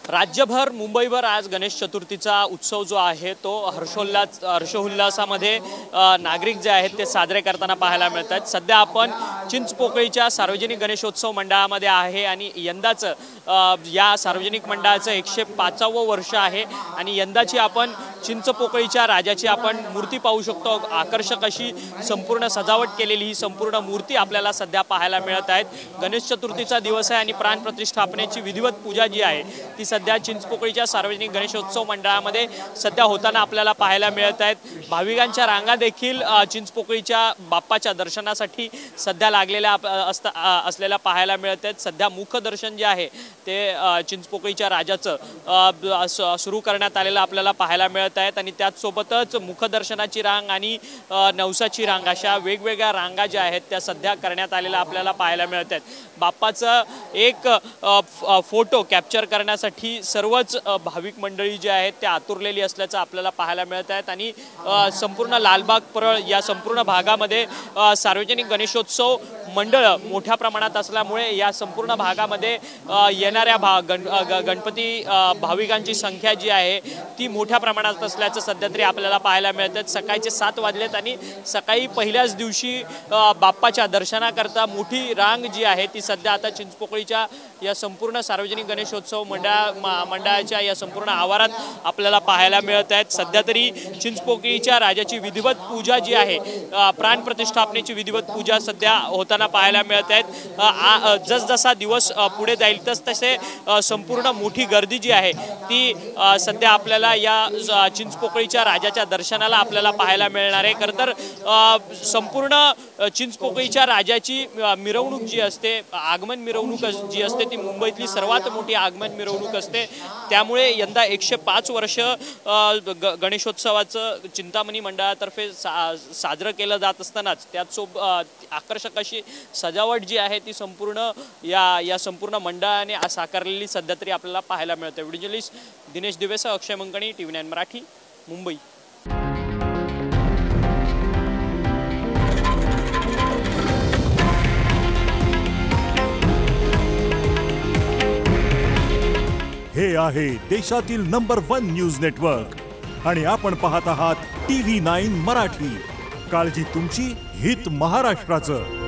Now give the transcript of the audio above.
राज्यभर मुंबईभर आज गणेश चतुर्थीचा उत्सव जो आहे तो हर्षोल्लासामध्ये नागरिक जे आहेत ते साजरे करताना पाहायला मिळतात। सध्या आपण चिंचपोकळीच्या सार्वजनिक गणेशोत्सव मंडळामध्ये आहे आणि यंदाचं या सार्वजनिक मंडळाचं 105वं वर्ष आहे आणि यंदाची आपण चिंचपोकळीच्या राजाची आपण मूर्ती पाहू शकतो। आकर्षक अशी संपूर्ण सजावट केलेली ही संपूर्ण मूर्ती आपल्याला सध्या पाहायला मिळत आहेत। गणेश चतुर्थीचा दिवस आहे आणि प्राण प्रतिष्ठापनेची विधिवत पूजा जी आहे ती सध्या चिंचपोकळीच्या सार्वजनिक गणेशोत्सव मंडळामध्ये सध्या होताना आपल्याला पाहायला मिळत आहेत। भाविकांच्या रांगा देखील चिंचपोकळीच्या बाप्पाच्या दर्शनासाठी सध्या लागलेल्या असलेल्या पाहायला मिळत आहेत। सध्या मुखदर्शन जे आहे ते चिंचपोकळीच्या राजाचं सुरू करण्यात आलेलं आपल्याला पाहायला मिळत आहेत आणि त्याचसोबतच मुखदर्शनाची रांग आणि नवसाची रांग अशा वेगवेगळ्या रांगा ज्या आहेत त्या सध्या करण्यात आलेल्या आपल्याला पाहायला मिळत आहेत। बाप्पाचं एक फोटो कॅप्चर करण्यासाठी सर्वच भाविक मंडळी जे आहेत ते आतुरलेली असल्याचं आपल्याला पाहायला मिळत आहेत आणि संपूर्ण लालबाग परळ या संपूर्ण भागामध्ये सार्वजनिक गणेशोत्सव मंडळ मोठ्या प्रमाणात असल्यामुळे या संपूर्ण भागामध्ये येणाऱ्या गणपती भाविकांची संख्या जी आहे ती मोठ्या प्रमाणात असल्याचं सध्या तरी आपल्याला पाहायला मिळतं। सकाळचे 7 वाजलेत आणि सकाळी पहिल्याच दिवशी बाप्पाच्या दर्शनाकरता मोठी रांग जी आहे ती सध्या आता चिंचपोकळीच्या या संपूर्ण सार्वजनिक गणेशोत्सव मंडळाच्या या संपूर्ण आवारात आपल्याला पाहायला मिळत आहेत। सध्या तरी चिंचपोकळीच्या राजाची विधिवत पूजा जी आहे प्राण प्रतिष्ठापनेची विधिवत पूजा सध्या होताना पाहायला मिळत आहेत। जसजसा दिवस पुढे जाईल तसे संपूर्ण मोठी गर्दी जी आहे ती सध्या आपल्याला या चिंचपोकळीच्या राजाच्या दर्शनाला आपल्याला पाहायला मिळणार आहे। खरं तर संपूर्ण चिंचपोकळीच्या राजाची मिरवणूक जी असते आगमन मिरवणूक जी असते ती मुंबईतली सर्वात मोठी आगमन मिरवणूक असते। त्यामुळे यंदा 105 वर्ष गणेशोत्सवाचं चिंतामणी मंडळातर्फे साजरं केलं जात असतानाच त्याचसोबत आकर्षक अशी सजावट जी आहे ती संपूर्ण या संपूर्ण मंडळाने साकारलेली सध्या तरी आपल्याला पाहायला मिळते। व्हिडिओ जर्नलिस्ट दिनेश दिवेसह अक्षय मंकणी, TV9 मराठी, मुंबई। हे आहे देशातील नंबर 1 न्यूज नेटवर्क आणि आपण पाहत आहात TV9 मराठी। काळजी तुमची, हित महाराष्ट्राचं।